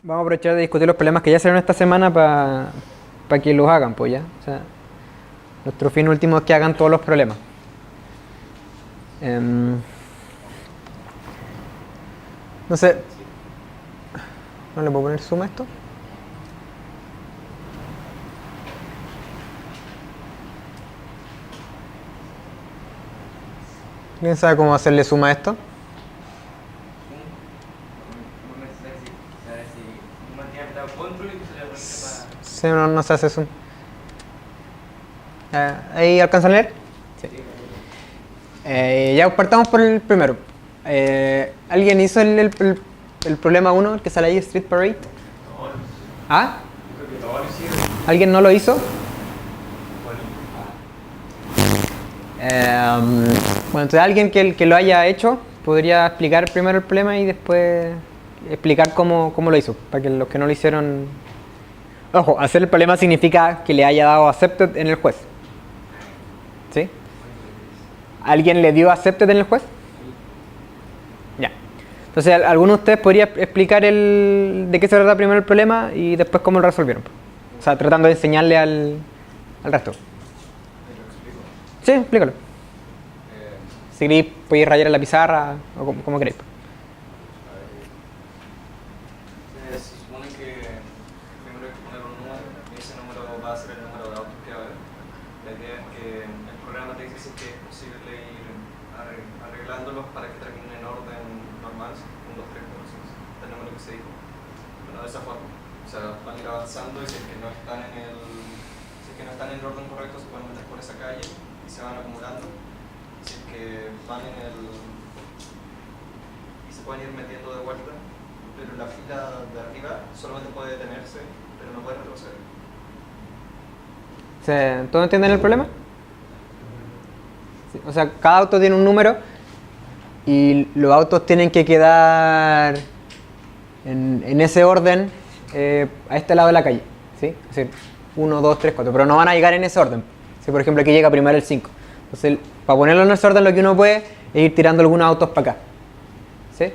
vamos a aprovechar de discutir los problemas que ya salieron esta semana para que los hagan, pues ya. O sea, nuestro fin último es que hagan todos los problemas. No sé. ¿No le puedo poner zoom a esto? ¿Quién sabe cómo hacerle zoom a esto? Sí, no se hace zoom. ¿Ahí alcanzan a leer? Sí. Ya partamos por el primero. ¿Alguien hizo el problema 1, el que sale ahí, Street Parade? ¿Ah? ¿Alguien no lo hizo? Bueno, entonces alguien que lo haya hecho podría explicar primero el problema y después explicar cómo lo hizo, para que los que no lo hicieron... Ojo, hacer el problema significa que le haya dado accepted en el juez. ¿Sí? ¿Alguien le dio accepted en el juez? Ya. Entonces, ¿alguno de ustedes podría explicar de qué se trata primero el problema y después cómo lo resolvieron? O sea, tratando de enseñarle al resto. Sí, explícalo. Si queréis, podéis rayar en la pizarra o como queréis. Se supone que primero hay que poner un número y ese número va a ser el número de autos que va a haber. La idea es que el programa te dice si es que es posible ir arreglándolos para que terminen en orden normal, 1, 2, 3, 4, 5, el número que se dijo. Bueno, de esa forma. O sea, van a ir avanzando y si es que no están en el orden correcto se pueden meter por esa calle y se van acumulando. Si es que van y se pueden ir metiendo de vuelta, pero la fila de arriba solamente puede detenerse, pero no puede retroceder. ¿Todos entienden el problema? Sí, o sea, cada auto tiene un número y los autos tienen que quedar en ese orden a este lado de la calle, ¿sí? Es decir, 1, 2, 3, 4, pero no van a llegar en ese orden. Si por ejemplo aquí llega primero el 5. Entonces, para ponerlo en ese orden lo que uno puede es ir tirando algunos autos para acá. ¿Sí?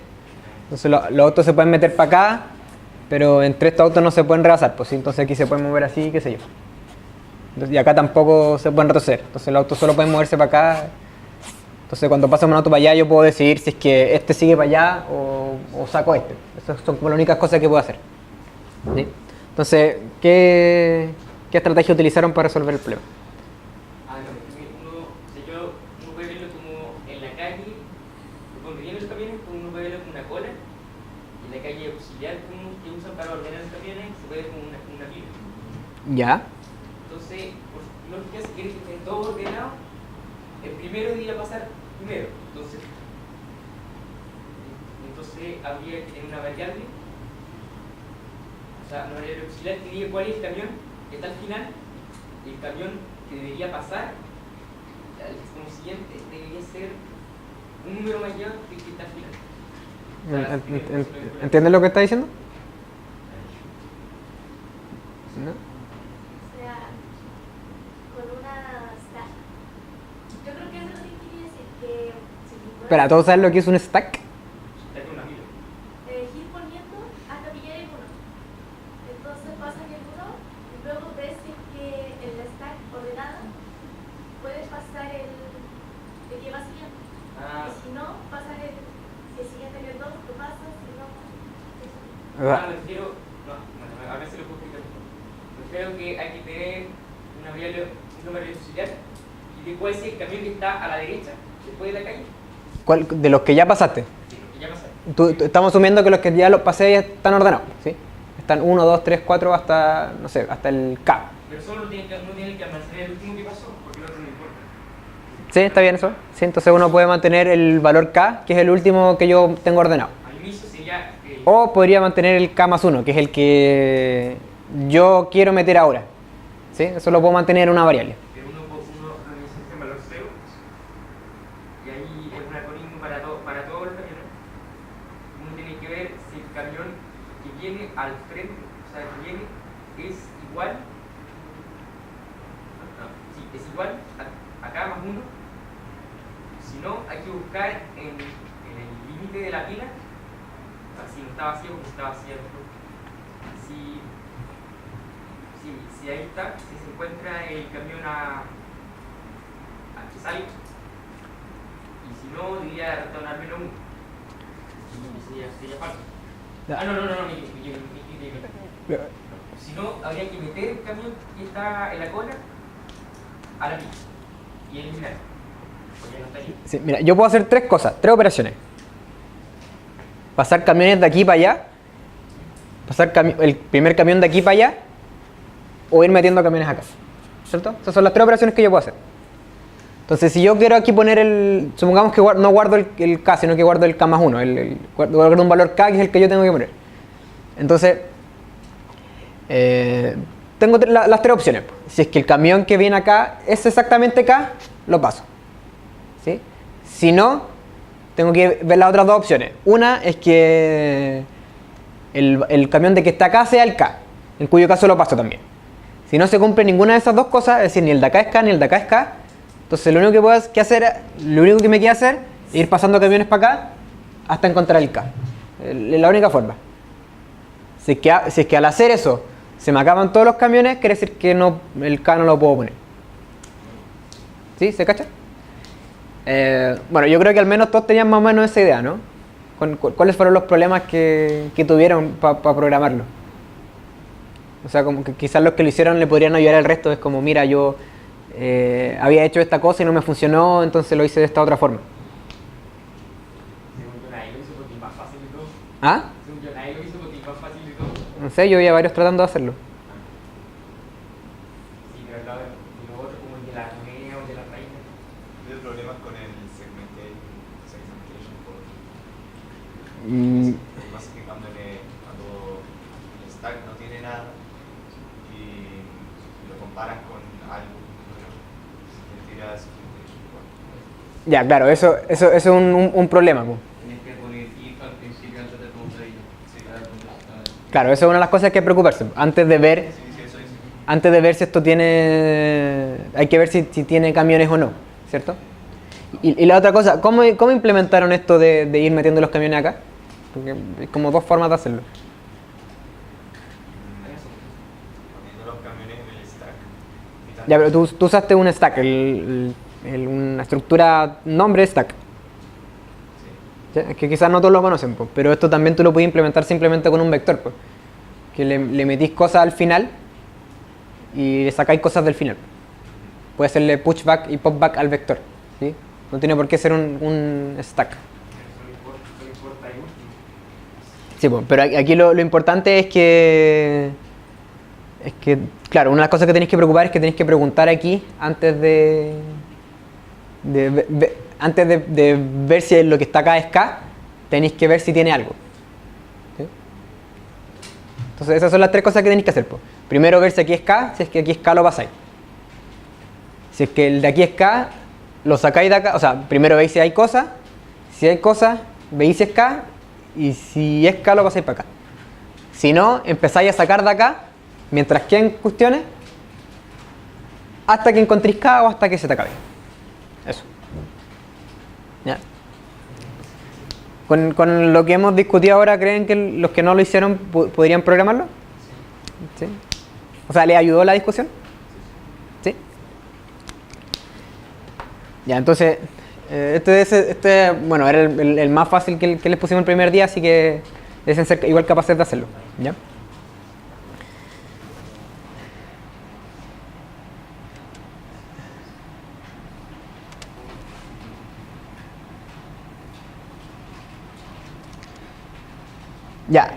Entonces los autos se pueden meter para acá, pero entre estos autos no se pueden rebasar. Pues, ¿sí? Entonces aquí se pueden mover así, qué sé yo. Entonces, y acá tampoco se pueden retroceder. Entonces los autos solo pueden moverse para acá. Entonces cuando pasa un auto para allá yo puedo decidir si es que este sigue para allá o saco este. Esas son como las únicas cosas que puedo hacer. ¿Sí? Entonces, ¿qué estrategia utilizaron para resolver el problema? Uno puede verlo como en la calle, donde vienen los camiones, uno puede verlo como una cola, y en la calle auxiliar que usan para ordenar los camiones se puede ver como una fila. Ya. Entonces, por lógica, si quieres que estén todos ordenados, el primero debería pasar primero. Entonces habría que tener una variable, o sea, una variable auxiliar que diga cuál es el camión que está al final, y el camión que debería pasar como siguiente debería ser un número mayor que está al final. ¿Entiendes lo que está diciendo? ¿No? O sea, con una stack. Yo creo que eso es lo que quería decir, que si Espera, ¿todos saben lo que es un stack? ir poniendo hasta pillar el 1. Entonces pasas el 1 y luego ves si es que en la stack ordenada puedes pasar el que va siguiendo. Y si no, pasas si el siguiente es el 2, lo pasas, si no, Me refiero, a ver si lo puedo explicar mejor. Prefiero que hay que tener una variable, un número auxiliar y que puede ser el camión que está a la derecha, después de la calle. ¿Cuál, de los que ya pasaste? Sí, los que ya pasaron. Estamos asumiendo que los que ya los pasé ya están ordenados, ¿sí? Están 1, 2, 3, 4 hasta, no sé, hasta el K. Pero solo uno tiene que almacenar el último que pasó, porque el otro no importa. ¿Sí? ¿Está bien eso? Sí, entonces uno puede mantener el valor K, que es el último que yo tengo ordenado. Al inicio sería... O podría mantener el K más 1, que es el que yo quiero meter ahora. ¿Sí? Eso lo puedo mantener en una variable. Pero uno necesita el valor 0 y ahí es un algoritmo para todos los camiones. Uno tiene que ver si el camión que viene al frente, o sea, que viene, es igual, es igual a K más 1. Si no, hay que buscar en el límite de la pila, si no está vacío, porque está vacía el flujo. si ahí está, si se encuentra el camión a Chesalit, y si no, diría retornar menos 1. Y sería falso. Ah, no, me equivoqué. Si no, habría que meter el camión que está en la cola a la pista y eliminar. Porque no está ahí. Sí, mira, yo puedo hacer tres cosas, tres operaciones. Pasar camiones de aquí para allá, pasar el primer camión de aquí para allá, o ir metiendo camiones acá. ¿Cierto? Esas son las tres operaciones que yo puedo hacer. Entonces, si yo quiero aquí poner supongamos que no guardo el K, sino que guardo el K más 1, guardo un valor K que es el que yo tengo que poner. Entonces, tengo las tres opciones. Si es que el camión que viene acá es exactamente K, lo paso. ¿Sí? Si no, tengo que ver las otras dos opciones. Una es que el camión de que está acá sea el K, en cuyo caso lo paso también. Si no se cumple ninguna de esas dos cosas, es decir, ni el de acá es K ni el de acá es K, entonces lo único que me queda hacer es ir pasando camiones para acá hasta encontrar el K. Es la única forma. Si es que al hacer eso se me acaban todos los camiones, quiere decir que el K no lo puedo poner. ¿Sí? ¿Se cacha? Bueno, yo creo que al menos todos tenían más o menos esa idea, ¿no? ¿Cuáles fueron los problemas que tuvieron para programarlo? O sea, como que quizás los que lo hicieron le podrían ayudar al resto. Es como, mira, yo había hecho esta cosa y no me funcionó, entonces lo hice de esta otra forma. Según yo, nadie lo hizo porque es más fácil de todo. ¿Ah? Según yo, nadie lo hizo porque es más fácil de todo. No sé, yo vi a varios tratando de hacerlo. Sí, pero el lado de lo otro, como el de la moneda o el de la raíz. ¿Tienes problemas con el segmentation más que cuando el stack no tiene nada y lo comparas con algo, le tiras segmentation. Ya, claro, eso es un problema. Tienes que poner if al principio antes de preguntar y Claro, eso es una de las cosas que hay que preocuparse. Antes de ver si esto tiene... Hay que ver si tiene camiones o no, ¿cierto? Y la otra cosa, ¿cómo implementaron esto de ir metiendo los camiones acá? Porque hay como dos formas de hacerlo. Poniendo los camiones en el stack. Ya, pero tú usaste un stack, una estructura nombre stack. Sí. ¿Ya? Es que quizás no todos lo conocen, pues, pero esto también tú lo puedes implementar simplemente con un vector, pues, que le metís cosas al final y le sacáis cosas del final. Puede hacerle pushback y popback al vector, ¿sí? No tiene por qué ser un stack. Solo importa el último. Sí, pues, pero aquí lo importante es que, claro, una de las cosas que tenéis que preocupar es que tenéis que preguntar aquí antes de ver si lo que está acá es K, tenéis que ver si tiene algo. ¿Sí? Entonces esas son las tres cosas que tenéis que hacer. Pues. Primero ver si aquí es K, si es que aquí es K lo pasáis. Si es que el de aquí es K, lo sacáis de acá, o sea, primero veis si hay cosas, veis si es K, y si es K lo pasáis para acá. Si no, empezáis a sacar de acá, mientras queden cuestiones, hasta que encontréis K o hasta que se te acabe. Eso. ¿Ya? Con lo que hemos discutido ahora, ¿creen que los que no lo hicieron podrían programarlo? ¿Sí? O sea, ¿les ayudó la discusión? ¿Sí? Ya, entonces, bueno, era el más fácil que les pusimos el primer día, así que deben ser igual capaces de hacerlo. ¿Ya? Ya.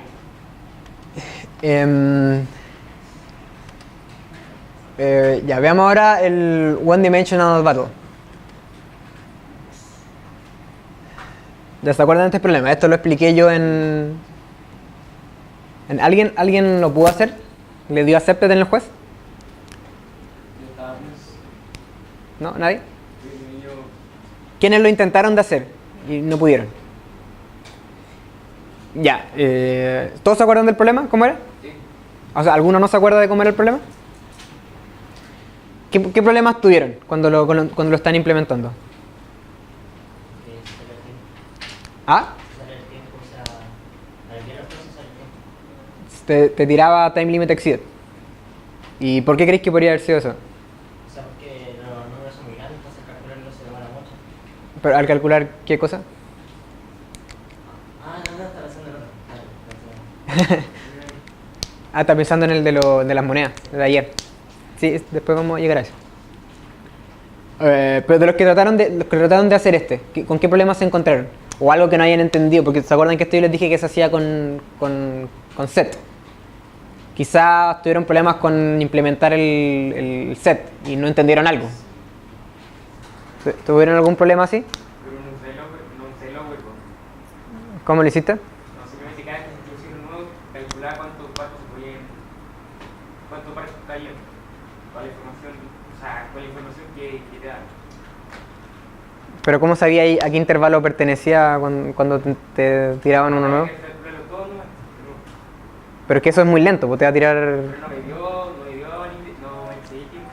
Ya, veamos ahora el One Dimensional Battle. ¿Ya se acuerdan de este problema? Esto lo expliqué yo en ¿Alguien lo pudo hacer? ¿Le dio accepted en el juez? ¿No? ¿Nadie? ¿Quiénes lo intentaron de hacer y no pudieron? Ya, ¿todos se acuerdan del problema? ¿Cómo era? Sí. O sea, ¿alguno no se acuerda de cómo era el problema? ¿Qué problemas tuvieron cuando lo están implementando? ¿Ah? te tiraba time limit exceeded. ¿Y por qué creéis que podría haber sido eso? O sea, porque los números son muy grandes, entonces calcularlo se demora mucho. ¿Pero al calcular qué cosa? No, estaba haciendo el otro. Ah, está pensando en el de las monedas, de ayer. Sí, después vamos a llegar a eso. Pero de los que trataron de hacer ¿con qué problemas se encontraron? O algo que no hayan entendido, porque ¿se acuerdan que esto yo les dije que se hacía con set? Quizás tuvieron problemas con implementar el set y no entendieron algo. ¿Tuvieron algún problema así? Pero no usé lower, pues. ¿Cómo lo hiciste? No, simplemente cada vez que se introducía uno nuevo, calculaba cuántos barcos se podían, cuántos barcos caían, cuál la información que te da. ¿Pero cómo sabía ahí a qué intervalo pertenecía cuando te tiraban uno nuevo? Pero es que eso es muy lento, pues te va a tirar... Pero no me dio tiempo.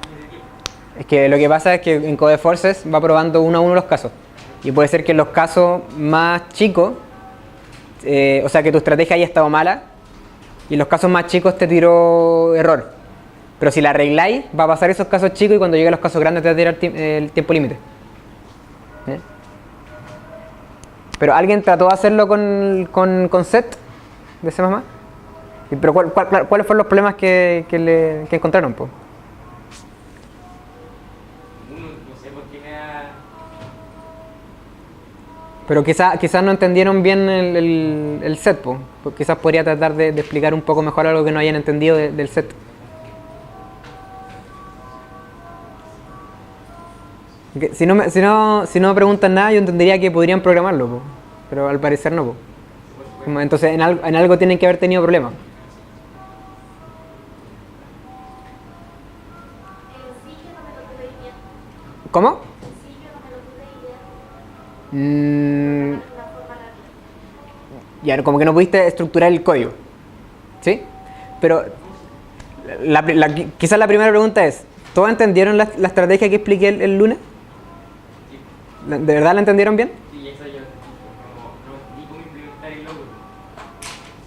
Es que lo que pasa es que en Codeforces va probando uno a uno los casos. Y puede ser que en los casos más chicos, o sea que tu estrategia haya estado mala, y en los casos más chicos te tiró error. Pero si la arregláis, va a pasar esos casos chicos y cuando llegue a los casos grandes te va a tirar el tiempo límite. Pero alguien trató de hacerlo con set de C++. Pero ¿cuáles fueron los problemas que encontraron, po? No sé por qué me da... Pero quizás no entendieron bien el set, po. Pues quizás podría tratar de explicar un poco mejor algo que no hayan entendido del set. Que si no me preguntan nada, yo entendería que podrían programarlo, po. Pero al parecer no, po. Entonces en algo tienen que haber tenido problemas. Sí, yo no me lo tuve idea. ¿Cómo? Sí, yo no me lo tuve idea. Mm, Una forma rápida. ya, como que no pudiste estructurar el código. ¿Sí? Pero quizás la primera pregunta es, ¿todos entendieron la estrategia que expliqué el lunes? ¿De verdad la entendieron bien? Sí, eso yo no vi cómo implementar el logo.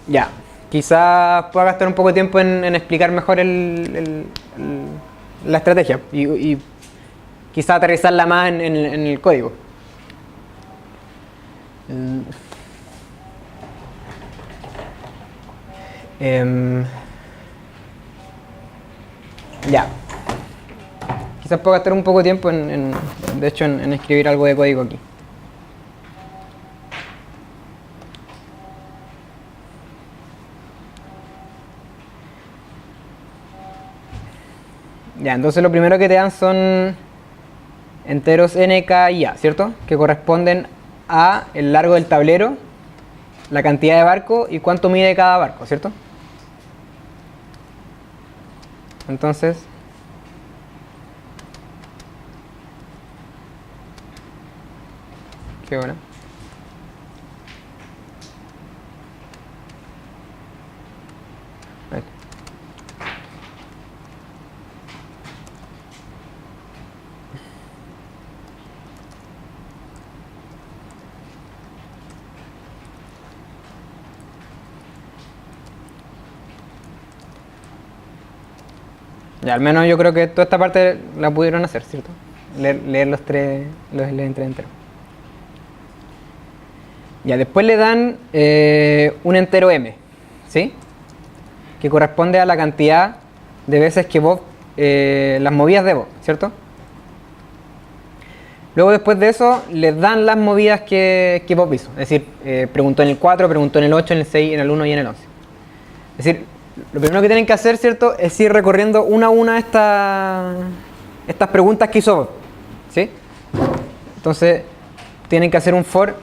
Ya. Quizás pueda gastar un poco de tiempo en explicar mejor la estrategia y quizás aterrizarla más en el código. Ya. Quizás pueda gastar un poco de tiempo de hecho en escribir algo de código aquí. Ya, entonces lo primero que te dan son enteros n, k y a, ¿cierto? Que corresponden a el largo del tablero, la cantidad de barco y cuánto mide cada barco, ¿cierto? Entonces, qué bueno. Ahí. Ya, al menos yo creo que toda esta parte la pudieron hacer, ¿cierto? Leer los enteros enteros. Ya, después le dan un entero m, ¿sí? Que corresponde a la cantidad de veces que Bob, las movidas de Bob, ¿cierto? Luego después de eso les dan las movidas que Bob hizo. Es decir, preguntó en el 4, preguntó en el 8, en el 6, en el 1 y en el 11. Es decir, lo primero que tienen que hacer, ¿cierto? Es ir recorriendo una a una estas preguntas que hizo Bob, ¿sí? Entonces, tienen que hacer un for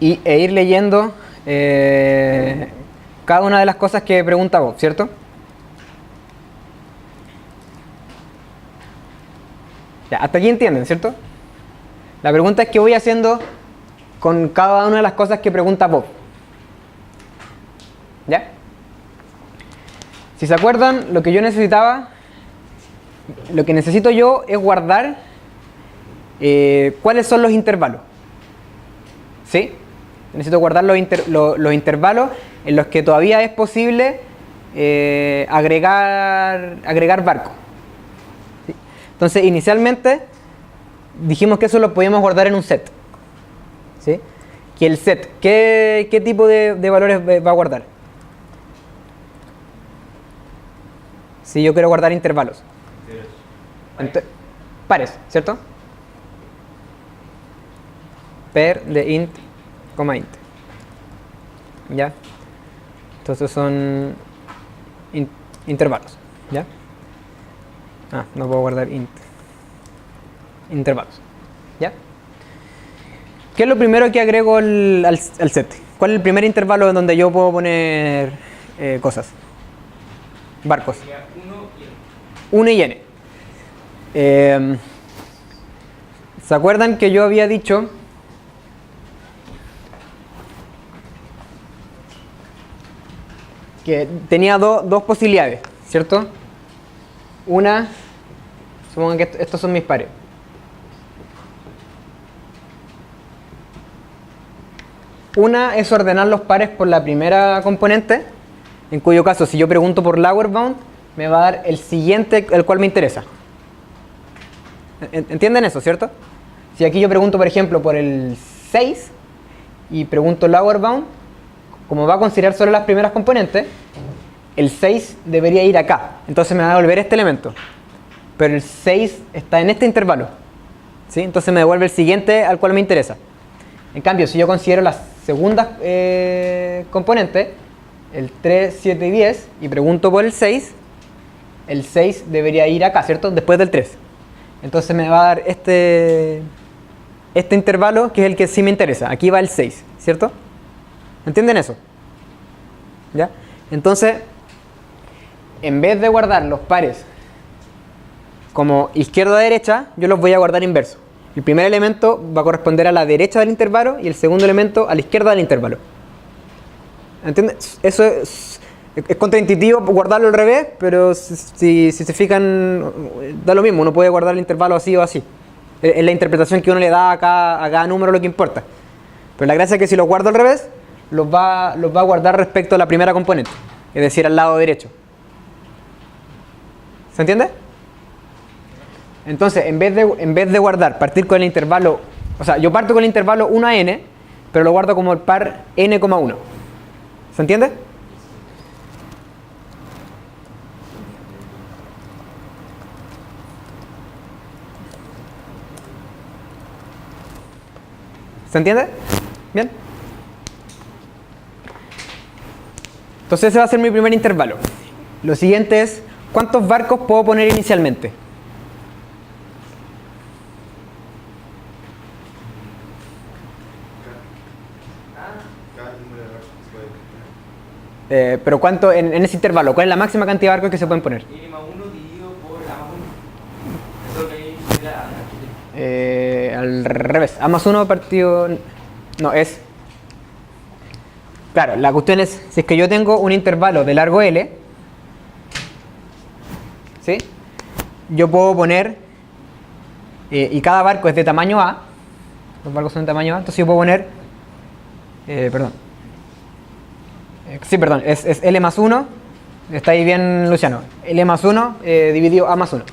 e ir leyendo cada una de las cosas que pregunta Bob, ¿cierto? Ya, hasta aquí entienden, ¿cierto? La pregunta es qué voy haciendo con cada una de las cosas que pregunta Bob. ¿Ya? Si se acuerdan, lo que necesito yo es guardar ¿cuáles son los intervalos? ¿Sí? Necesito guardar los intervalos en los que todavía es posible agregar barcos. ¿Sí? Entonces, inicialmente dijimos que eso lo podíamos guardar en un set. ¿Sí? Que el set, ¿qué tipo de valores va a guardar? Si yo quiero guardar intervalos. Pares, ¿cierto? Per de int, int. ¿Ya? Entonces son intervalos. ¿Ya? No puedo guardar intervalos. ¿Ya? ¿Qué es lo primero que agrego al set? ¿Cuál es el primer intervalo en donde yo puedo poner cosas? Barcos. 1 y n. ¿Se acuerdan que yo había dicho que tenía dos posibilidades, ¿cierto? Una, supongan que estos son mis pares. Una es ordenar los pares por la primera componente, en cuyo caso si yo pregunto por lower bound, me va a dar el siguiente, el cual me interesa. ¿Entienden eso, cierto? Si aquí yo pregunto, por ejemplo, por el 6 y pregunto lower bound, como va a considerar solo las primeras componentes, el 6 debería ir acá. Entonces me va a devolver este elemento. Pero el 6 está en este intervalo, ¿sí? Entonces me devuelve el siguiente al cual me interesa. En cambio, si yo considero las segundas componentes, el 3, 7 y 10, y pregunto por el 6 debería ir acá, ¿cierto? Después del 3. Entonces me va a dar este intervalo, que es el que sí me interesa. Aquí va el 6, ¿cierto? ¿Entienden eso? ¿Ya? Entonces, en vez de guardar los pares como izquierda-derecha, yo los voy a guardar inverso. El primer elemento va a corresponder a la derecha del intervalo y el segundo elemento a la izquierda del intervalo. ¿Entienden? Eso es contraintuitivo guardarlo al revés, pero si se fijan, da lo mismo, uno puede guardar el intervalo así o así. Es la interpretación que uno le da a cada número lo que importa. Pero la gracia es que si los guardo al revés, los va a guardar respecto a la primera componente, es decir, al lado derecho. ¿Se entiende? Entonces, en vez de guardar, partir con el intervalo, o sea, yo parto con el intervalo 1 a n, pero lo guardo como el par n,1. ¿Se entiende? ¿Se entiende? Bien. Entonces ese va a ser mi primer intervalo. Lo siguiente es, ¿cuántos barcos puedo poner inicialmente? Pero ¿cuánto en ese intervalo? ¿Cuál es la máxima cantidad de barcos que se pueden poner? N más 1 dividido por A más 1. Eso es lo que es Al revés. A más 1 partido... No, es... Claro, la cuestión es, si es que yo tengo un intervalo de largo L, ¿sí? Yo puedo poner, y cada barco es de tamaño A, los barcos son de tamaño A, entonces yo puedo poner, es L más 1, está ahí bien Luciano, L más 1 dividido A más 1.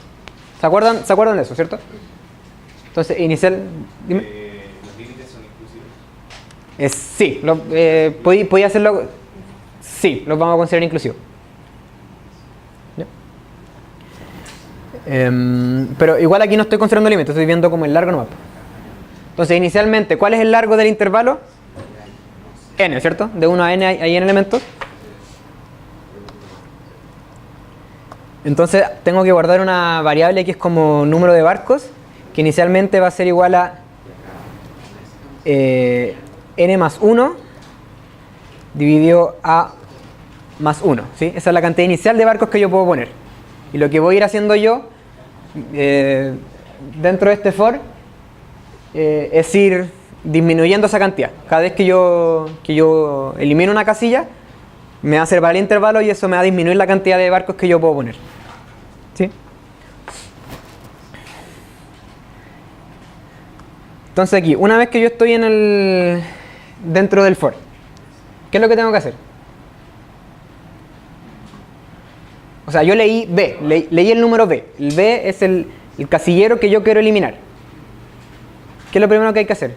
¿Se acuerdan de eso, cierto? Entonces, inicial, dime. ¿Los límites son inclusivos? Sí, podía hacerlo, sí, los vamos a considerar inclusivos. ¿Ya? Pero igual aquí no estoy considerando límites, estoy viendo como el largo nomás. Entonces, inicialmente, ¿cuál es el largo del intervalo? N, ¿cierto? De 1 a n hay n elementos. Entonces, tengo que guardar una variable que es como número de barcos, que inicialmente va a ser igual a n más 1 dividido a más 1, ¿sí? Esa es la cantidad inicial de barcos que yo puedo poner. Y lo que voy a ir haciendo yo dentro de este for es ir disminuyendo esa cantidad. Cada vez que yo elimino una casilla, me va a separar el intervalo y eso me va a disminuir la cantidad de barcos que yo puedo poner. ¿Sí? Entonces aquí, una vez que yo estoy dentro del for, ¿qué es lo que tengo que hacer? O sea, yo leí B, leí el número B. El B es el casillero que yo quiero eliminar. ¿Qué es lo primero que hay que hacer?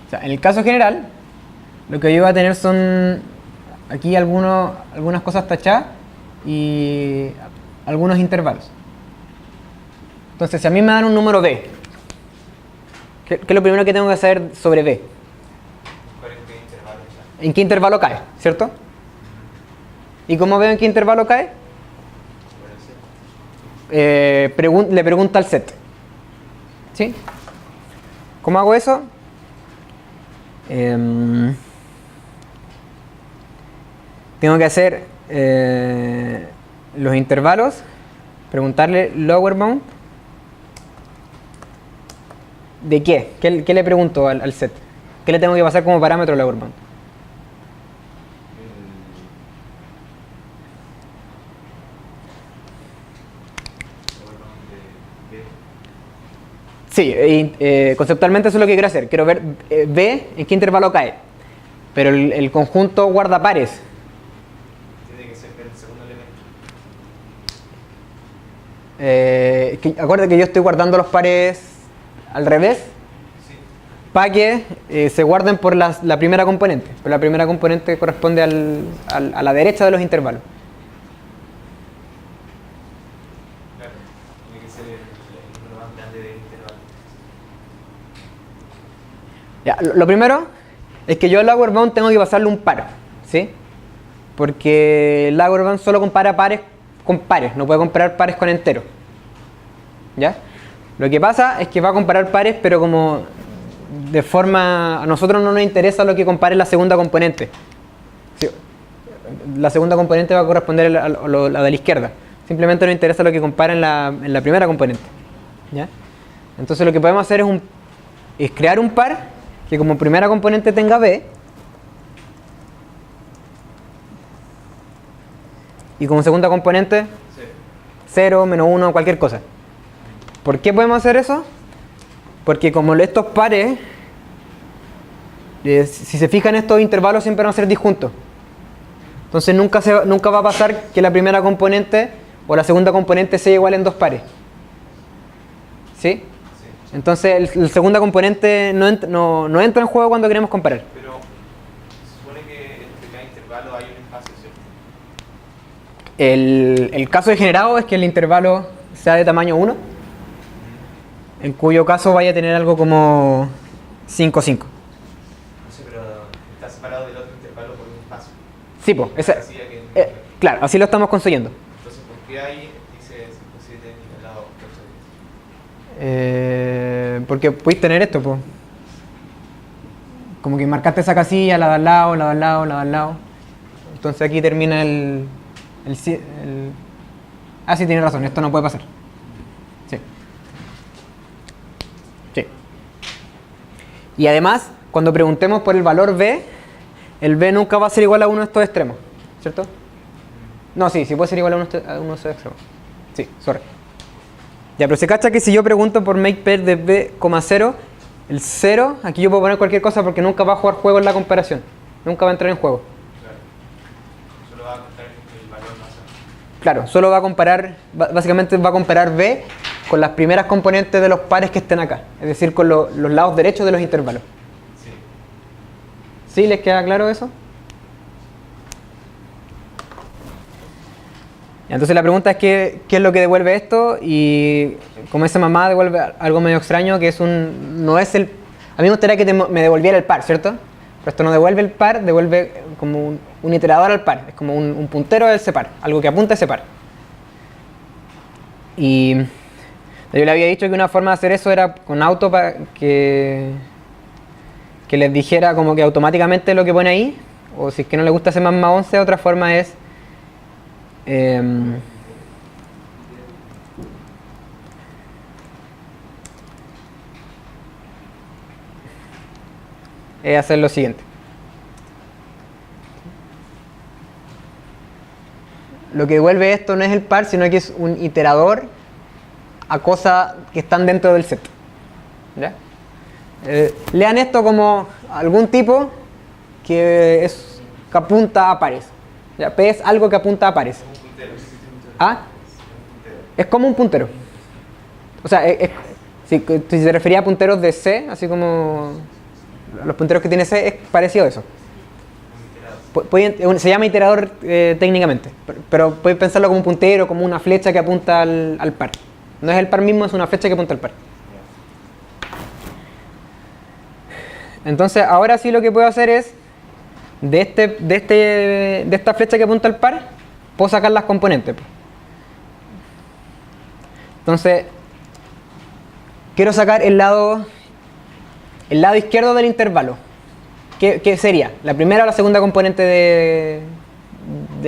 O sea, en el caso general, lo que yo voy a tener son aquí algunas cosas tachadas y algunos intervalos. Entonces, si a mí me dan un número B, ¿qué es lo primero que tengo que saber sobre B? ¿En qué intervalo cae? ¿Cierto? ¿Y cómo veo en qué intervalo cae? Le pregunto al set. ¿Sí? ¿Cómo hago eso? Tengo que hacer los intervalos, preguntarle lower bound. ¿De qué? ¿Qué le pregunto al set? ¿Qué le tengo que pasar como parámetro lower bound? Sí, conceptualmente eso es lo que quiero hacer. Quiero ver B en qué intervalo cae. Pero el conjunto guarda pares. Tiene que ser el segundo elemento. Acuérdate que yo estoy guardando los pares al revés. Sí. Para que se guarden por la primera componente. Pero la primera componente corresponde a la derecha de los intervalos. Claro, tiene que ser el número más grande del intervalo. Ya, lo primero es que yo al lower bound tengo que pasarle un par, ¿sí? Porque el lower bound solo compara pares con pares, no puede comparar pares con enteros. ¿Ya? Lo que pasa es que va a comparar pares, pero como de forma... A nosotros no nos interesa lo que compare la segunda componente. Sí, la segunda componente va a corresponder a la de la izquierda. Simplemente nos interesa lo que compara en la primera componente. ¿Ya? Entonces lo que podemos hacer es crear un par que como primera componente tenga B y como segunda componente 0, menos 1, cualquier cosa. ¿Por qué podemos hacer eso? Porque como estos pares, si se fijan, estos intervalos siempre van a ser disjuntos. Entonces nunca va a pasar que la primera componente o la segunda componente sea igual en dos pares. ¿Sí? Entonces la segunda componente no entra en juego cuando queremos comparar. Pero se supone que entre cada intervalo hay un espacio, ¿cierto? El caso degenerado es que el intervalo sea de tamaño 1, en cuyo caso vaya a tener algo como 5, 5. No sé, pero está separado del otro intervalo por un espacio. Sí, pues, claro, así lo estamos construyendo. Entonces, ¿por qué ahí dice 5, 7 y al lado 8, 10? Porque podéis tener esto, pues. Como que marcaste esa casilla, la de al lado, la de al lado, la de al lado. Entonces aquí termina Ah, sí, tiene razón, esto no puede pasar. Sí. Sí. Y además, cuando preguntemos por el valor B, el B nunca va a ser igual a uno de estos extremos, ¿cierto? No, sí puede ser igual a uno de estos extremos. Sí, sorry. Ya, pero se cacha que si yo pregunto por make pair de B, 0, el 0, aquí yo puedo poner cualquier cosa porque nunca va a jugar juego en la comparación. Nunca va a entrar en juego. Claro. Solo va a contar el valor más alto. Claro, solo va a comparar, básicamente va a comparar B con las primeras componentes de los pares que estén acá. Es decir, con los lados derechos de los intervalos. Sí. ¿Sí? ¿Les queda claro eso? Entonces la pregunta es qué es lo que devuelve esto, y como esa mamá devuelve algo medio extraño, que no es el... A mí me gustaría que me devolviera el par, ¿cierto? Pero esto no devuelve el par, devuelve como un iterador al par, es como un puntero del separ, algo que apunta a ese par. Y yo le había dicho que una forma de hacer eso era con auto, para que les dijera como que automáticamente lo que pone ahí, o si es que no le gusta C++ 11, otra forma es hacer lo siguiente. lo que devuelve esto no es el par, sino que es un iterador a cosas que están dentro del set. ¿Ya? Lean esto como algún tipo que apunta a pares. ¿Ya? P es algo que apunta a pares. ¿Ah? Es como un puntero. O sea, si se refería a punteros de C, así como los punteros que tiene C, es parecido a eso. Se llama iterador técnicamente, pero puedes pensarlo como un puntero, como una flecha que apunta al par. No es el par mismo, es una flecha que apunta al par. Entonces, ahora sí lo que puedo hacer es, de esta flecha que apunta al par, puedo sacar las componentes. Entonces, quiero sacar el lado izquierdo del intervalo. ¿Qué sería? ¿La primera o la segunda componente de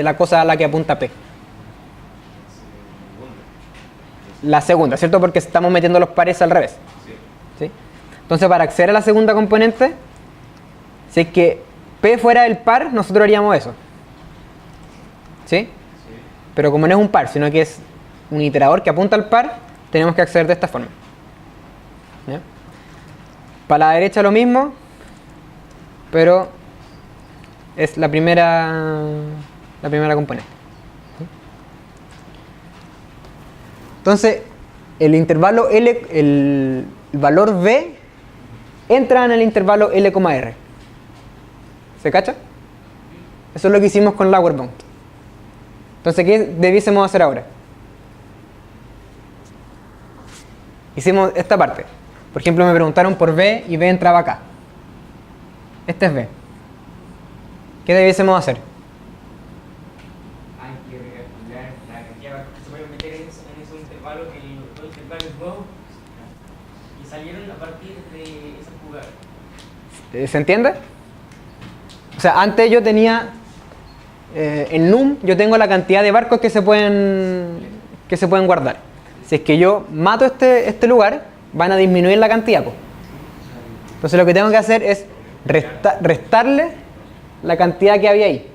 la cosa a la que apunta P? La segunda, ¿cierto? Porque estamos metiendo los pares al revés. ¿Sí? Entonces, para acceder a la segunda componente, si es que P fuera el par, nosotros haríamos eso. ¿Sí? Pero como no es un par, sino que es un iterador que apunta al par, tenemos que acceder de esta forma. ¿Ya? Para la derecha lo mismo, pero es la primera componente. Entonces, el intervalo L, el valor V, entra en el intervalo L, R. ¿Se cacha? Eso es lo que hicimos con Lower Bound. Entonces, ¿qué debiésemos hacer ahora? Hicimos esta parte. Por ejemplo, me preguntaron por V y V entraba acá. Este es V. ¿Qué debiésemos hacer? Hay que recalcular la cantidad de barcos que se pueden meter en ese intervalo, que los dos intervalos nuevos, y salieron a partir de esa jugada. ¿Se entiende? O sea, antes yo tenía, en num, yo tengo la cantidad de barcos que se pueden guardar. Si es que yo mato este lugar, van a disminuir la cantidad. Entonces lo que tengo que hacer es restarle la cantidad que había ahí.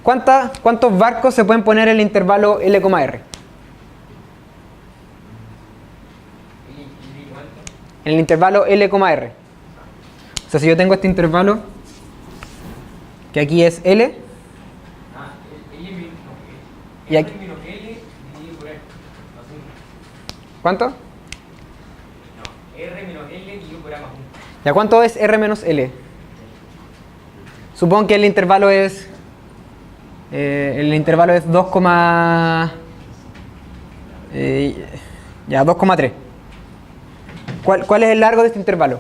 ¿Cuántos barcos se pueden poner en el intervalo L, R? En el intervalo L, R. O sea, si yo tengo este intervalo, que aquí es L, y aquí, ¿cuánto? R menos L dividido por A más 1. ¿Ya cuánto es R menos L? Supongo que el intervalo es 2,3. ¿Cuál es el largo de este intervalo?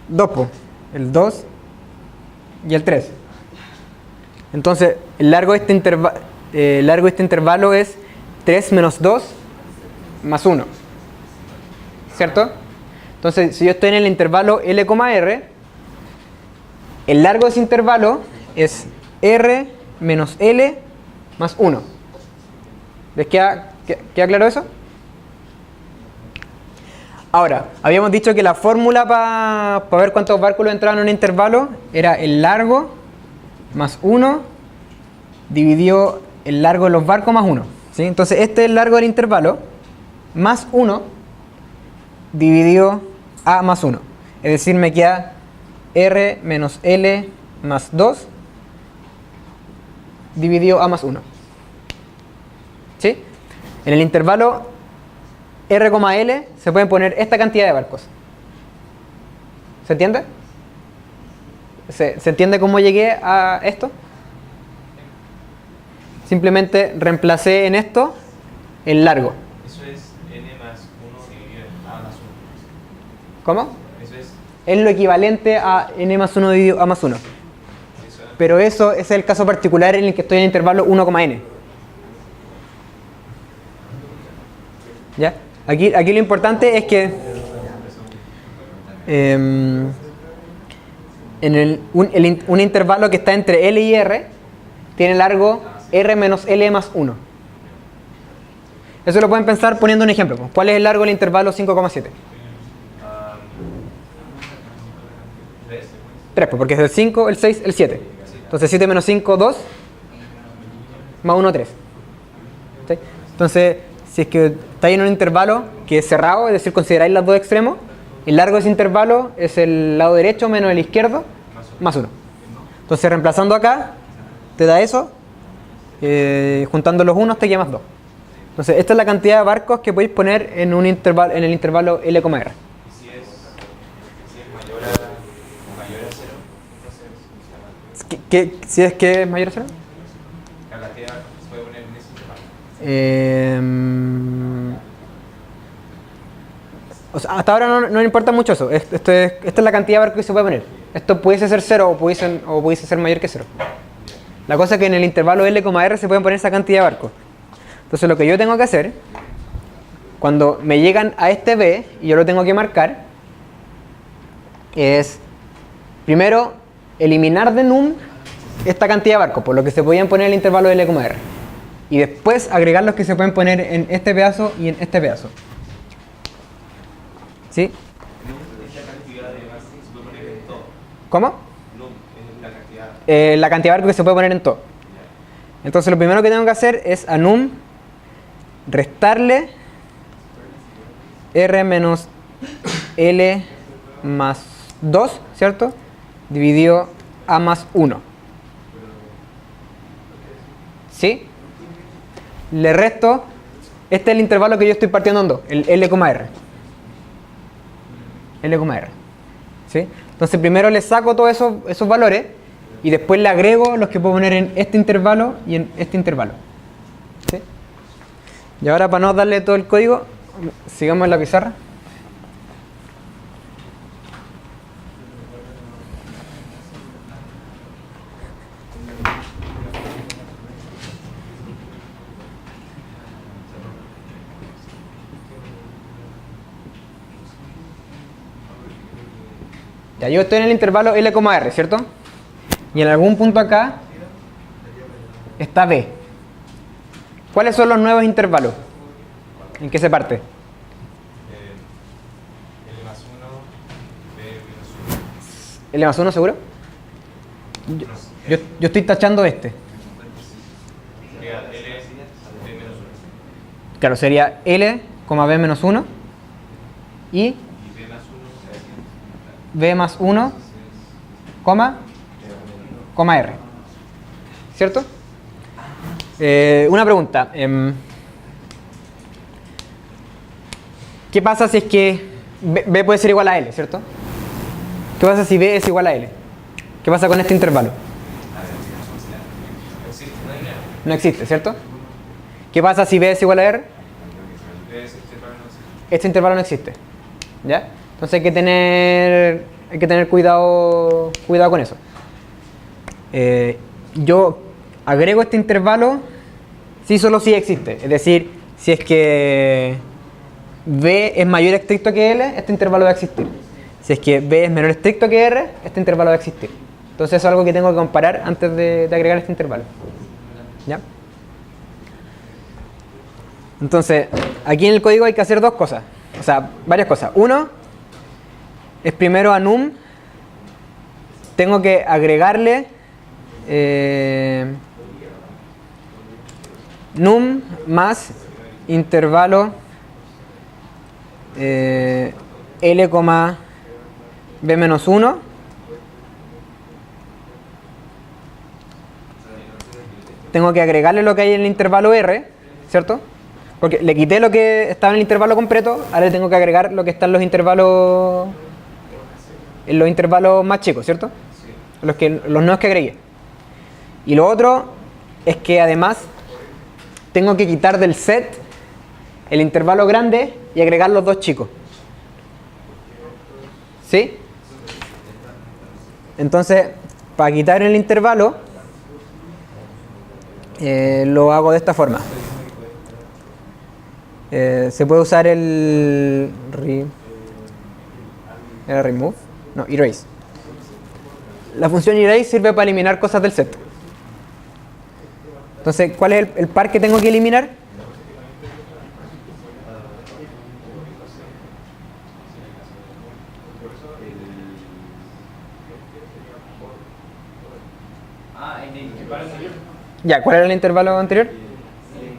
2, el 2 y el 3. Entonces, el largo de este intervalo es 3 menos 2 más 1. ¿Cierto? Entonces, si yo estoy en el intervalo L, R, el largo de ese intervalo es R menos L más 1. ¿Les queda claro eso? Ahora, habíamos dicho que la fórmula para ver cuántos barcos entraban en un intervalo era el largo más 1 dividido el largo de los barcos más 1. ¿Sí? Entonces, este es el largo del intervalo más 1 dividido A más 1. Es decir, me queda R menos L más 2 dividido A más 1. ¿Sí? En el intervalo R, L se pueden poner esta cantidad de barcos. ¿Se entiende? ¿Se entiende cómo llegué a esto? Simplemente reemplacé en esto el largo. Eso es n más 1 dividido en a más 1. ¿Cómo? Eso es. Es lo equivalente a n más 1 dividido a más 1. Pero eso es el caso particular en el que estoy en el intervalo 1,n. ¿Ya? Aquí lo importante es que un intervalo que está entre L y R tiene largo R menos L más 1. Eso lo pueden pensar poniendo un ejemplo. ¿Cuál es el largo del intervalo 5,7? 3, porque es el 5, el 6, el 7. Entonces 7 menos 5, 2. Más 1, 3. ¿Sí? Entonces, si es que estáis en un intervalo que es cerrado, es decir, consideráis los dos extremos, el largo de ese intervalo es el lado derecho menos el izquierdo, más 1. Entonces, reemplazando acá, te da eso. Juntando los unos te queda más 2. Entonces, esta es la cantidad de barcos que podéis poner en un intervalo, en el intervalo L, R. Si es mayor a 0, entonces Si es que es mayor a 0? la cantidad se puede poner en ese intervalo. O sea, hasta ahora no me importa mucho eso. Esta es la cantidad de barcos que se puede poner. Esto pudiese ser 0 o pudiese ser mayor que 0. La cosa es que en el intervalo L, R se pueden poner esa cantidad de barcos. Entonces lo que yo tengo que hacer, cuando me llegan a este B y yo lo tengo que marcar, es primero eliminar de num esta cantidad de barcos, por lo que se podían poner en el intervalo L, R. Y después agregar los que se pueden poner en este pedazo y en este pedazo. ¿Sí? Esta cantidad de base se puede poner en todo. ¿Cómo? No, es la cantidad. La cantidad de barcos que se puede poner en todo. Entonces lo primero que tengo que hacer es a num restarle R menos L más 2, ¿cierto? Dividido A más 1. ¿Sí? Le resto, este es el intervalo que yo estoy partiendo en 2, el L, R. L, R. ¿Sí? Entonces primero le saco todos esos valores y después le agrego los que puedo poner en este intervalo y en este intervalo. ¿Sí? Y ahora, para no darle todo el código, sigamos en la pizarra. Ya, yo estoy en el intervalo L, R, ¿cierto? Y en algún punto acá está B. ¿Cuáles son los nuevos intervalos? ¿En qué se parte? L más 1, B menos 1. ¿L más 1 seguro? Yo estoy tachando este. Sería L, B menos 1. Claro, sería L, B menos 1 y Y B más 1 B más 1, coma R. ¿Cierto? Una pregunta. ¿Qué pasa si es que B puede ser igual a L, ¿cierto? ¿Qué pasa si B es igual a L? ¿Qué pasa con este intervalo? No existe, ¿cierto? ¿Qué pasa si B es igual a R? Este intervalo no existe. ¿Ya? Entonces hay que tener cuidado con eso. Yo agrego este intervalo si solo si existe. Es decir, si es que B es mayor estricto que L, este intervalo va a existir. Si es que B es menor estricto que R, este intervalo va a existir. Entonces eso es algo que tengo que comparar antes de agregar este intervalo. ¿Ya? Entonces, aquí en el código hay que hacer dos cosas. O sea, varias cosas. Uno, es primero a num. Tengo que agregarle num más intervalo L, B menos 1 tengo que agregarle lo que hay en el intervalo R, ¿cierto? Porque le quité lo que estaba en el intervalo completo, ahora le tengo que agregar lo que está en los intervalos más chicos, ¿cierto? Los nuevos que agregué. Y lo otro es que además tengo que quitar del set el intervalo grande y agregar los dos chicos. ¿Sí? Entonces, para quitar el intervalo, lo hago de esta forma. Se puede usar el remove, no, erase. La función erase sirve para eliminar cosas del set. Entonces, ¿cuál es el par que tengo que eliminar? Ya, ¿cuál era el intervalo anterior?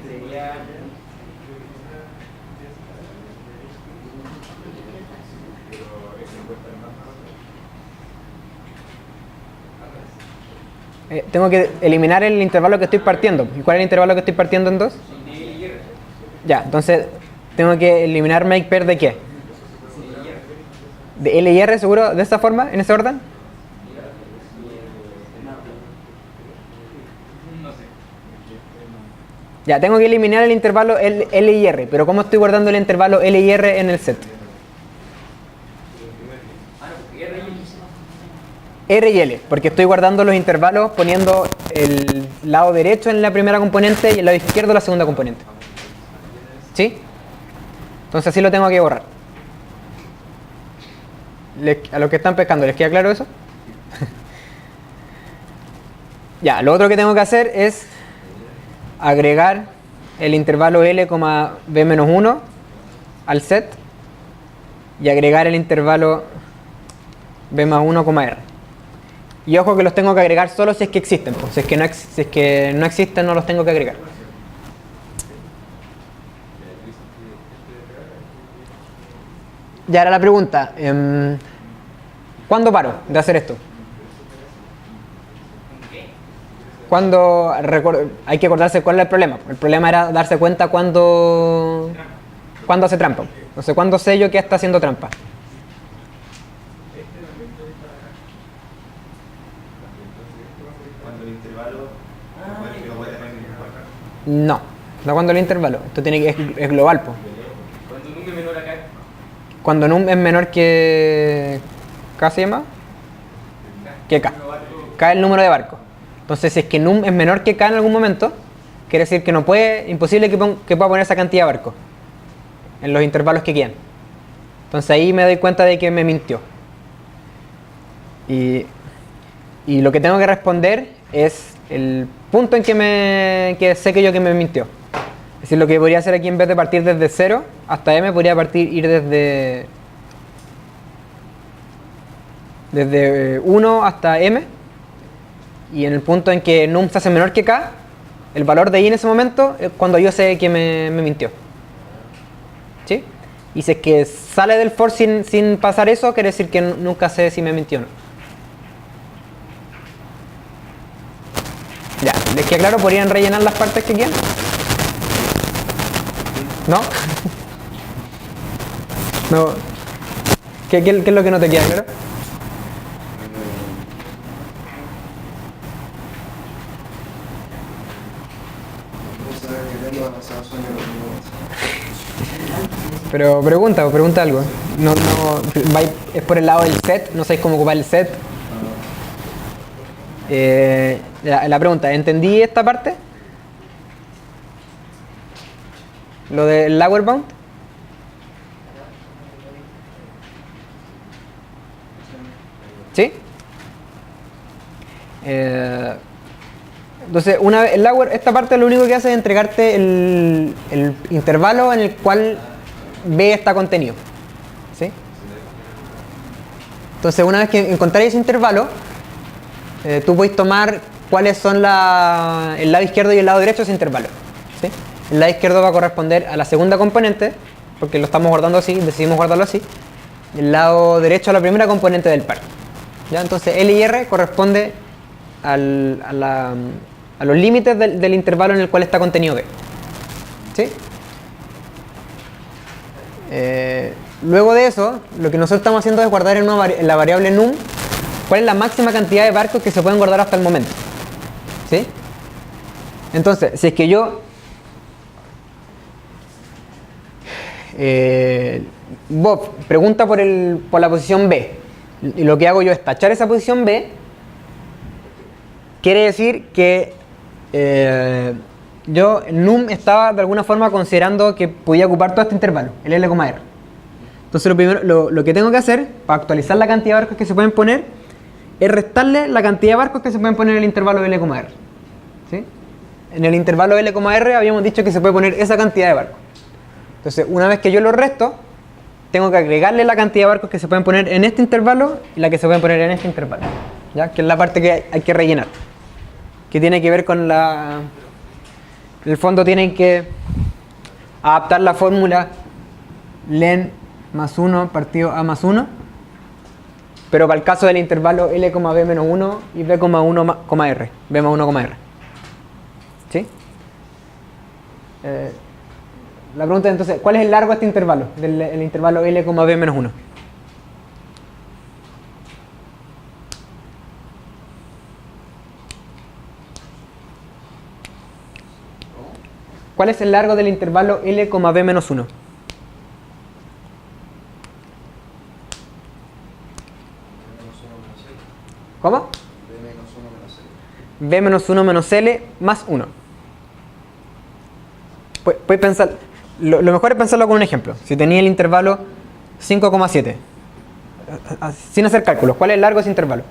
Sería Tengo que eliminar el intervalo que estoy partiendo. ¿Y cuál es el intervalo que estoy partiendo en dos? Ya, entonces tengo que eliminar make pair de qué? ¿De L y R seguro? ¿De esa forma? ¿En ese orden? No sé. Ya, tengo que eliminar el intervalo L y R. Pero ¿cómo estoy guardando el intervalo L y R en el set? R y L, porque estoy guardando los intervalos poniendo el lado derecho en la primera componente y el lado izquierdo en la segunda componente. ¿Sí? Entonces así lo tengo que borrar. A los que están pescando, ¿les queda claro eso? Ya, lo otro que tengo que hacer es agregar el intervalo L, B menos 1 al set y agregar el intervalo B más 1, R. Y ojo que los tengo que agregar solo si es que existen, pues. Si es que no existen, no los tengo que agregar. Ya era la pregunta. ¿Cuándo paro de hacer esto? Hay que acordarse cuál es el problema. El problema era darse cuenta cuándo hace trampa. No sé, cuándo sé yo que está haciendo trampa. Cuando el intervalo lo puede tener en cuenta. No cuando el intervalo. Esto es global, pues. cuando num es menor a k. Cuando num es menor que... ¿Qué se llama? Que k. K es el número de barcos. Entonces, si es que num es menor que k en algún momento, quiere decir que imposible que pueda poner esa cantidad de barcos en los intervalos que quieran. Entonces ahí me doy cuenta de que me mintió. Y lo que tengo que responder es el punto en que sé que yo que me mintió. Es decir, lo que podría hacer aquí en vez de partir desde 0 hasta m, podría ir desde 1 hasta m. Y en el punto en que num se hace menor que k, el valor de i en ese momento es cuando yo sé que me mintió. ¿Sí? Y si es que sale del for sin pasar eso, quiere decir que nunca sé si me mintió o no. Ya, ¿les queda claro? ¿Podrían rellenar las partes que quieran? ¿No? No. ¿Qué es lo que no te queda claro? Pero pregunta algo. Es por el lado del set, no sabéis cómo ocupar el set. La pregunta, ¿entendí esta parte? Lo del lower bound. ¿Sí? Entonces, esta parte lo único que hace es entregarte el intervalo en el cual B está contenido. ¿Sí? Entonces, una vez que encontráis ese intervalo, tú podéis tomar cuáles son el lado izquierdo y el lado derecho de ese intervalo. ¿Sí? El lado izquierdo va a corresponder a la segunda componente, porque lo estamos guardando así, decidimos guardarlo así. El lado derecho a la primera componente del par. ¿Ya? Entonces L y R corresponde a los límites del intervalo en el cual está contenido B. ¿Sí? Luego de eso, lo que nosotros estamos haciendo es guardar en la variable num cuál es la máxima cantidad de barcos que se pueden guardar hasta el momento. ¿Sí? Entonces, si es que yo Bob pregunta por la posición B y lo que hago yo es tachar esa posición B, quiere decir que yo num estaba de alguna forma considerando que podía ocupar todo este intervalo, el L, R. Entonces lo que tengo que hacer para actualizar la cantidad de barcos que se pueden poner es restarle la cantidad de barcos que se pueden poner en el intervalo L, R. ¿Sí? En el intervalo L, R habíamos dicho que se puede poner esa cantidad de barcos. Entonces, una vez que yo lo resto, tengo que agregarle la cantidad de barcos que se pueden poner en este intervalo y la que se pueden poner en este intervalo. ¿Ya? Que es la parte que hay que rellenar. que tiene que ver con la... En el fondo tienen que adaptar la fórmula len más 1 partido a más 1, pero para el caso del intervalo L, B menos 1 y B, 1, R, B más 1, R. ¿Sí? La pregunta es entonces, ¿cuál es el largo de este intervalo? El intervalo L, B menos 1. ¿Cuál es el largo del intervalo L, B menos 1? ¿Cómo? B menos 1 menos L más 1. Puedes pensar, lo mejor es pensarlo con un ejemplo. Si tenía el intervalo 5,7, sin hacer cálculos, ¿cuál es el largo de ese intervalo?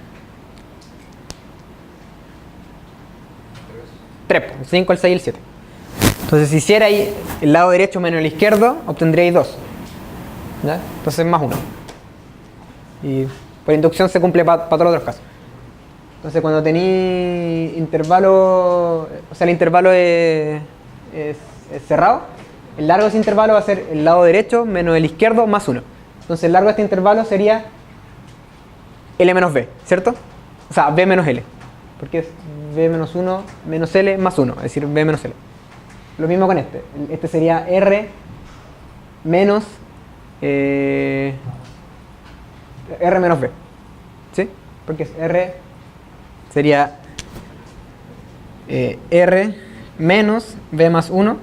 3, 5, el 6 y el 7. Entonces, si hiciera ahí el lado derecho menos el izquierdo, obtendríais 2. ¿Ya? Entonces, más 1. Y por inducción se cumple para todos los otros casos. Entonces, cuando tenéis intervalo, o sea, el intervalo es cerrado, el largo de ese intervalo va a ser el lado derecho menos el izquierdo más 1. Entonces, el largo de este intervalo sería L menos B, ¿cierto? O sea, B menos L. Porque es B menos 1 menos L más 1, es decir, B menos L. Lo mismo con este. Este sería R menos R menos B. ¿Sí? Porque es R sería R menos B más 1,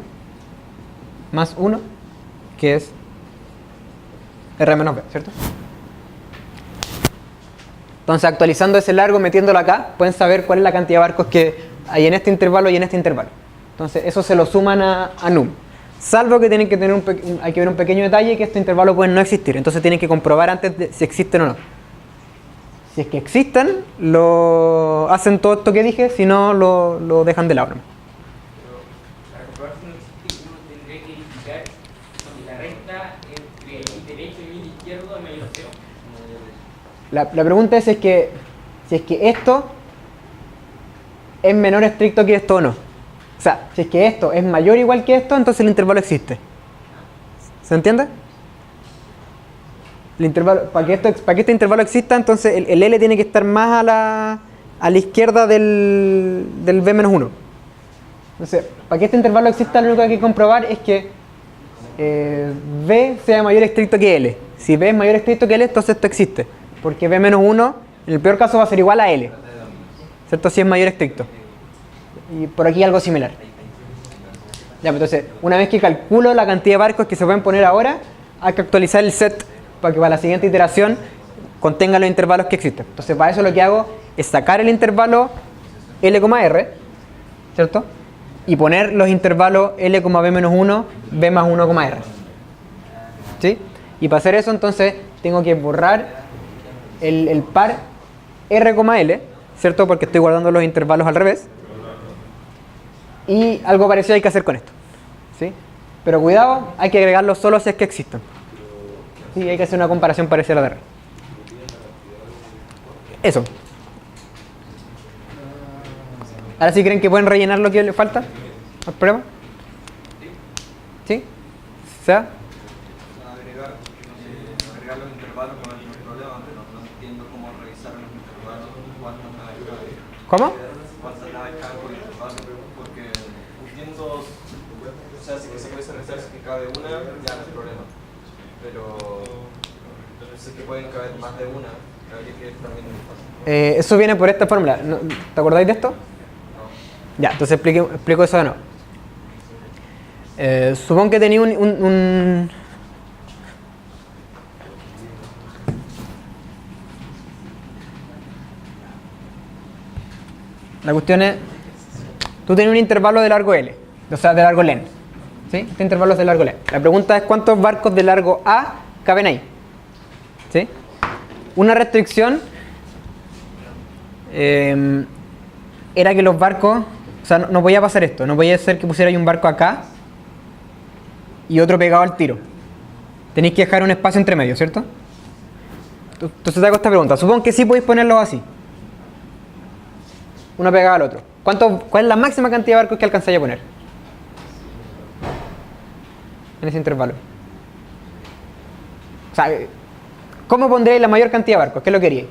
que es R menos B, ¿cierto? Entonces, actualizando ese largo, metiéndolo acá, pueden saber cuál es la cantidad de barcos que hay en este intervalo y en este intervalo. Entonces, eso se lo suman a num. Salvo que tienen que tener hay que ver un pequeño detalle, que estos intervalos pueden no existir. Entonces, tienen que comprobar antes de si existen o no. Si es que existen, lo hacen todo esto que dije, si no, lo dejan de lado. Pero para comprobar si no existe, uno tendría que verificar si la recta entre el derecho y el izquierdo es mayor a 0. La pregunta es si es que esto es menor estricto que esto o no. O sea, si es que esto es mayor o igual que esto, entonces el intervalo existe. ¿Se entiende? El intervalo, para que este intervalo exista, entonces el L tiene que estar más a la izquierda del B menos 1. Entonces, para que este intervalo exista, lo único que hay que comprobar es que B sea mayor estricto que L. Si B es mayor estricto que L, entonces esto existe. Porque B menos 1, en el peor caso, va a ser igual a L. ¿Cierto? Si es mayor estricto. Y por aquí algo similar. Ya, entonces, una vez que calculo la cantidad de barcos que se pueden poner ahora, hay que actualizar el set para que para la siguiente iteración contenga los intervalos que existen. Entonces, para eso lo que hago es sacar el intervalo L, R, ¿cierto? Y poner los intervalos L, B menos 1, B más 1, R. ¿Sí? Y para hacer eso, entonces, tengo que borrar el par R, L, ¿cierto? Porque estoy guardando los intervalos al revés. Y algo parecido hay que hacer con esto. ¿Sí? Pero cuidado, hay que agregarlo solo si es que existen. Sí, hay que hacer una comparación parecida a la de R. Eso. Ahora sí creen que pueden rellenar lo que les falta. ¿Al prueba? ¿Sí? ¿O sea? Agregar los intervalos con el problema, pero no entiendo cómo revisar los intervalos, cuántas naves cabe. ¿Cómo? Cuántas naves cabe por intervalo, porque entiendo, o sea, si que se puede revisar si que cabe una, ya no hay problema. Pero sé que pueden caber más de una, habría que también Eso viene por esta fórmula. ¿Te acordáis de esto? Ya, entonces explico eso de nuevo. Supongo que tenía La cuestión es, tú tienes un intervalo de largo L, o sea, de largo len. ¿Sí? Este intervalo es de largo len. La pregunta es cuántos barcos de largo A caben ahí. ¿Sí? Una restricción era que los barcos, o sea, no podía pasar esto, no podía ser que pusiera ahí un barco acá y otro pegado al tiro. Tenéis que dejar un espacio entre medio, ¿cierto? Entonces te hago esta pregunta. Supongo que sí podéis ponerlos así, uno pegado al otro. ¿Cuál es la máxima cantidad de barcos que alcanzáis a poner? En ese intervalo. O sea, ¿cómo pondréis la mayor cantidad de barcos? ¿Qué es lo que queríais?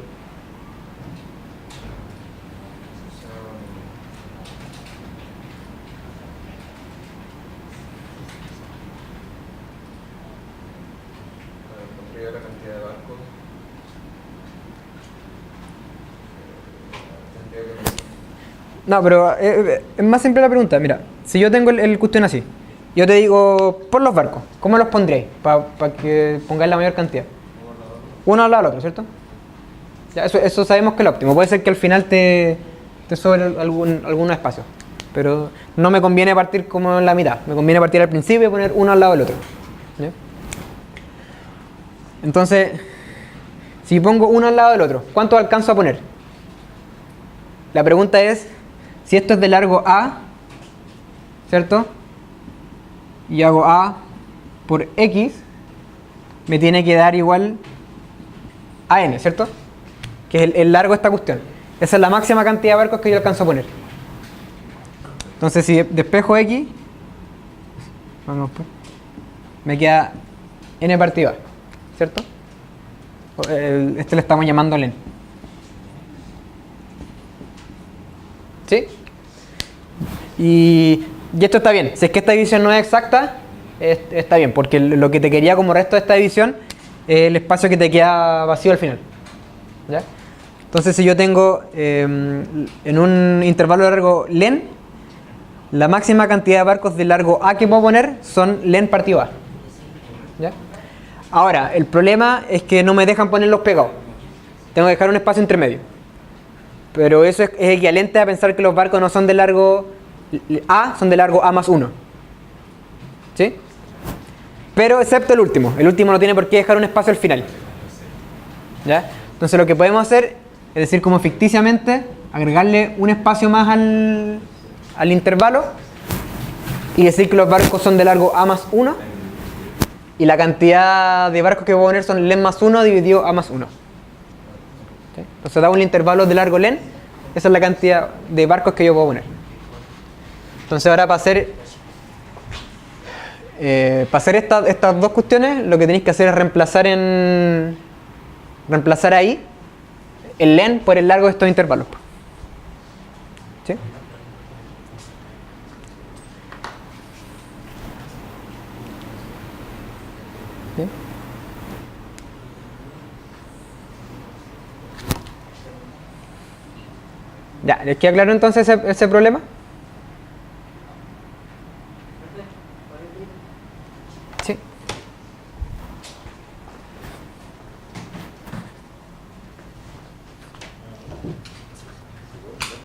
Pondría la cantidad de barcos. Tendría que pensar. No, pero es más simple la pregunta. Mira, si yo tengo el cuestión así, yo te digo, pon los barcos, ¿cómo los pondréis? Para que pongáis la mayor cantidad. Uno al lado del otro, ¿cierto? Ya, eso sabemos que es lo óptimo. Puede ser que al final te sobre algún espacio. Pero no me conviene partir como en la mitad. Me conviene partir al principio y poner uno al lado del otro. ¿Ya? Entonces, si pongo uno al lado del otro, ¿cuánto alcanzo a poner? La pregunta es, si esto es de largo A, ¿cierto? Y hago A por X, me tiene que dar igual a N, ¿cierto? Que es el largo de esta cuestión. Esa es la máxima cantidad de barcos que yo alcanzo a poner. Entonces, si despejo X, me queda N partido A, ¿cierto? Este le estamos llamando len. ¿Sí? Y esto está bien. Si es que esta división no es exacta, está bien, porque lo que te quería como resto de esta división es el espacio que te queda vacío al final. ¿Ya? Entonces, si yo tengo en un intervalo de largo len, la máxima cantidad de barcos de largo A que puedo poner son len partido A. ¿Ya? Ahora, el problema es que no me dejan ponerlos pegados. Tengo que dejar un espacio intermedio. Pero eso es equivalente a pensar que los barcos no son de largo A, son de largo A más 1. ¿Sí? Pero excepto el último. El último no tiene por qué dejar un espacio al final. ¿Ya? Entonces lo que podemos hacer es decir, como ficticiamente, agregarle un espacio más al intervalo y decir que los barcos son de largo A más 1 y la cantidad de barcos que voy a poner son len más 1 dividido A más 1. ¿Sí? Entonces da un intervalo de largo len, esa es la cantidad de barcos que yo puedo poner. Entonces ahora para hacer estas dos cuestiones, lo que tenéis que hacer es reemplazar ahí el len por el largo de estos intervalos. ¿Sí? ¿Sí? Ya, ¿les queda claro entonces ese problema?